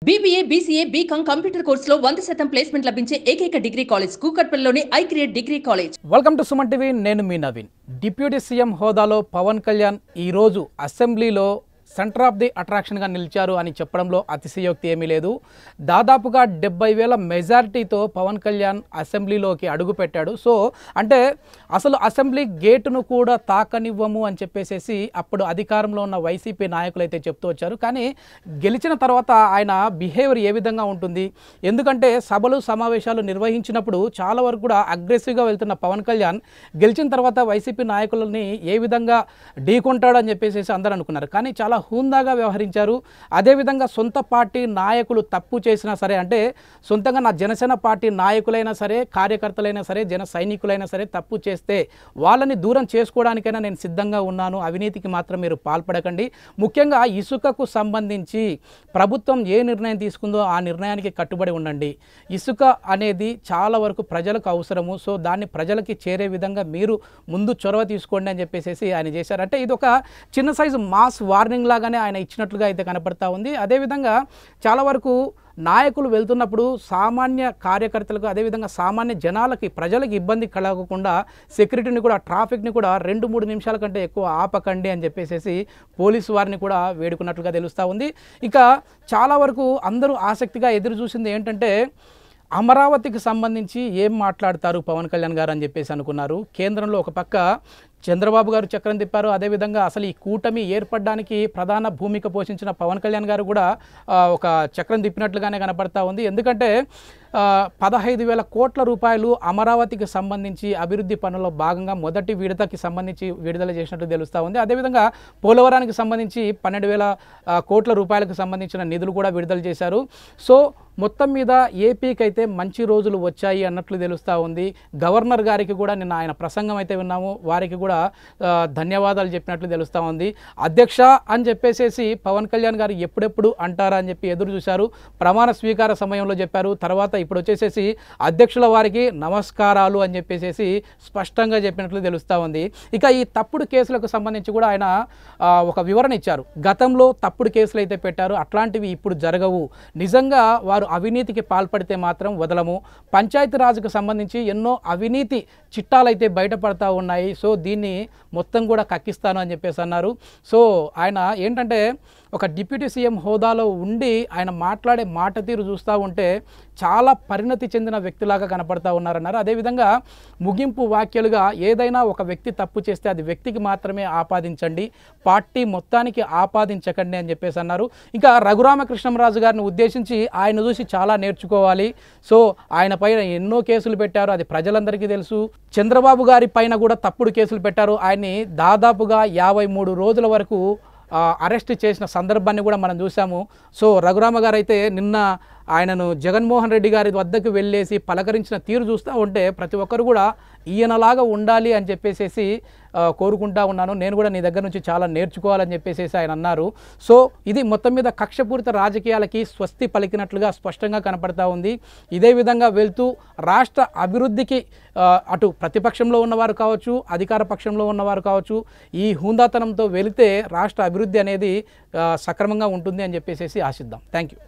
BBA, BCA, BCom computer కోర్సులో 100% placement లభించే ఏకైక డిగ్రీ కాలేజ్ కూకట్పల్లిలోని iCreate degree college. Welcome to Suman TV. నేను మీ నవీన్. డిప్యూటీ సీఎం హోదాలో పవన్ కళ్యాణ్ ఈరోజు అసెంబ్లీలో సెంటర్ ఆఫ్ ది అట్రాక్షన్గా నిలిచారు అని చెప్పడంలో అతిశయోక్తి ఏమీ లేదు. దాదాపుగా 70,000 మెజారిటీతో పవన్ కళ్యాణ్ అసెంబ్లీలోకి అడుగుపెట్టాడు. సో అంటే అసలు అసెంబ్లీ గేటును కూడా తాకనివ్వము అని చెప్పేసి అప్పుడు అధికారంలో ఉన్న వైసీపీ నాయకులు అయితే చెప్తూ వచ్చారు. కానీ గెలిచిన తర్వాత ఆయన బిహేవియర్ ఏ విధంగా ఉంటుంది, ఎందుకంటే సభలు సమావేశాలు నిర్వహించినప్పుడు చాలా వరకు కూడా అగ్రెసివ్గా వెళ్తున్న పవన్ కళ్యాణ్ గెలిచిన తర్వాత వైసీపీ నాయకులని ఏ విధంగా ఢీకొంటాడు అని చెప్పేసి అందరూ అనుకున్నారు. కానీ చాలా హుందాగా వ్యవహరించారు. అదేవిధంగా సొంత పార్టీ నాయకులు తప్పు చేసినా సరే, అంటే సొంతంగా నా జనసేన పార్టీ నాయకులైనా సరే, కార్యకర్తలైనా సరే, జన సైనికులైనా సరే తప్పు చేస్తే వాళ్ళని దూరం చేసుకోవడానికైనా నేను సిద్ధంగా ఉన్నాను, అవినీతికి మాత్రం మీరు పాల్పడకండి, ముఖ్యంగా ఇసుకకు సంబంధించి ప్రభుత్వం ఏ నిర్ణయం తీసుకుందో ఆ నిర్ణయానికి కట్టుబడి ఉండండి, ఇసుక అనేది చాలా వరకు ప్రజలకు అవసరము, సో దాన్ని ప్రజలకి చేరే విధంగా మీరు ముందు చొరవ తీసుకోండి అని చెప్పేసి ఆయన చేశారు. అంటే ఇది ఒక చిన్న సైజు మాస్ వార్నింగ్ లాగానే ఆయన ఇచ్చినట్లుగా అయితే కనపడతా ఉంది. అదేవిధంగా చాలా వరకు నాయకులు వెళ్తున్నప్పుడు సామాన్య కార్యకర్తలకు, అదేవిధంగా సామాన్య జనాలకి, ప్రజలకు ఇబ్బంది కలగకుండా సెక్యూరిటీని కూడా, ట్రాఫిక్ని కూడా 2-3 నిమిషాల కంటే ఎక్కువ ఆపకండి అని చెప్పేసి పోలీసు వారిని కూడా వేడుకున్నట్లుగా తెలుస్తూ ఉంది. ఇక చాలా వరకు అందరూ ఆసక్తిగా ఎదురు చూసింది ఏంటంటే అమరావతికి సంబంధించి ఏం మాట్లాడతారు పవన్ కళ్యాణ్ గారు అని చెప్పేసి అనుకున్నారు. కేంద్రంలో ఒక పక్క చంద్రబాబు గారు చక్రం తిప్పారు. అదేవిధంగా అసలు ఈ కూటమి ఏర్పడడానికి ప్రధాన భూమిక పోషించిన పవన్ కళ్యాణ్ గారు కూడా ఒక చక్రం తిప్పినట్లుగానే కనపడతా ఉంది. ఎందుకంటే 15,000 కోట్ల రూపాయలు అమరావతికి సంబంధించి అభివృద్ధి పనుల్లో భాగంగా మొదటి విడతకి సంబంధించి విడుదల చేసినట్టు తెలుస్తూ ఉంది. అదేవిధంగా పోలవరానికి సంబంధించి 12,000 కోట్ల రూపాయలకు సంబంధించిన నిధులు కూడా విడుదల చేశారు. సో మొత్తం మీద ఏపీకి అయితే మంచి రోజులు వచ్చాయి అన్నట్లు తెలుస్తూ ఉంది. గవర్నర్ గారికి కూడా నిన్న ఆయన ప్రసంగం అయితే విన్నాము, వారికి కూడా ధన్యవాదాలు చెప్పినట్లు తెలుస్తూ ఉంది. అధ్యక్ష అని చెప్పేసి పవన్ కళ్యాణ్ గారు ఎప్పుడెప్పుడు అంటారా అని చెప్పి ఎదురు చూశారు. ప్రమాణ స్వీకార సమయంలో చెప్పారు. తర్వాత ఇప్పుడు వచ్చేసేసి అధ్యక్షుల వారికి నమస్కారాలు అని చెప్పేసి స్పష్టంగా చెప్పినట్లు తెలుస్తూ ఉంది. ఇక ఈ తప్పుడు కేసులకు సంబంధించి కూడా ఆయన ఒక వివరణ ఇచ్చారు. గతంలో తప్పుడు కేసులు అయితే పెట్టారు, అట్లాంటివి ఇప్పుడు జరగవు, నిజంగా వారు అవినీతికి పాల్పడితే మాత్రం వదలము, పంచాయతీరాజ్కు సంబంధించి ఎన్నో అవినీతి చిట్టాలైతే బయటపడతా ఉన్నాయి, సో దీన్ని మొత్తం కూడా కక్కిస్తాను అని చెప్పేసి అన్నారు. సో ఆయన ఏంటంటే ఒక డిప్యూటీ సీఎం హోదాలో ఉండి ఆయన మాట్లాడే మాట తీరు చూస్తూ ఉంటే చాలా పరిణతి చెందిన వ్యక్తిలాగా కనపడతా ఉన్నారన్నారు. అదేవిధంగా ముగింపు వాక్యాలుగా ఏదైనా ఒక వ్యక్తి తప్పు చేస్తే అది వ్యక్తికి మాత్రమే ఆపాదించండి, పార్టీ మొత్తానికి ఆపాదించకండి అని చెప్పేసి అన్నారు. ఇంకా రఘురామకృష్ణంరాజు గారిని ఉద్దేశించి ఆయన చూసి చాలా నేర్చుకోవాలి, సో ఆయన పైన ఎన్నో కేసులు పెట్టారు, అది ప్రజలందరికీ తెలుసు. చంద్రబాబు గారి పైన కూడా తప్పుడు కేసులు పెట్టారు, ఆయన్ని దాదాపుగా 53 రోజుల వరకు అరెస్ట్ చేసిన సందర్భాన్ని కూడా మనం చూసాము. సో రఘురామ గారు అయితే నిన్న ఆయనను జగన్మోహన్ రెడ్డి గారి వద్దకు వెళ్ళేసి పలకరించిన తీరు చూస్తూ ఉంటే ప్రతి ఒక్కరు కూడా ఈయనలాగా ఉండాలి అని చెప్పేసి కోరుకుంటా ఉన్నాను, నేను కూడా నీ దగ్గర నుంచి చాలా నేర్చుకోవాలని చెప్పేసి ఆయన అన్నారు. సో ఇది మొత్తం మీద కక్షపూరిత రాజకీయాలకి స్వస్తి పలికినట్లుగా స్పష్టంగా కనపడతా ఉంది. ఇదే విధంగా వెళ్తూ రాష్ట్ర అభివృద్ధికి అటు ప్రతిపక్షంలో ఉన్నవారు కావచ్చు, అధికార పక్షంలో ఉన్నవారు కావచ్చు, ఈ హుందాతనంతో వెళితే రాష్ట్ర అభివృద్ధి అనేది సక్రమంగా ఉంటుంది అని చెప్పేసి ఆశిద్దాం. Thank you.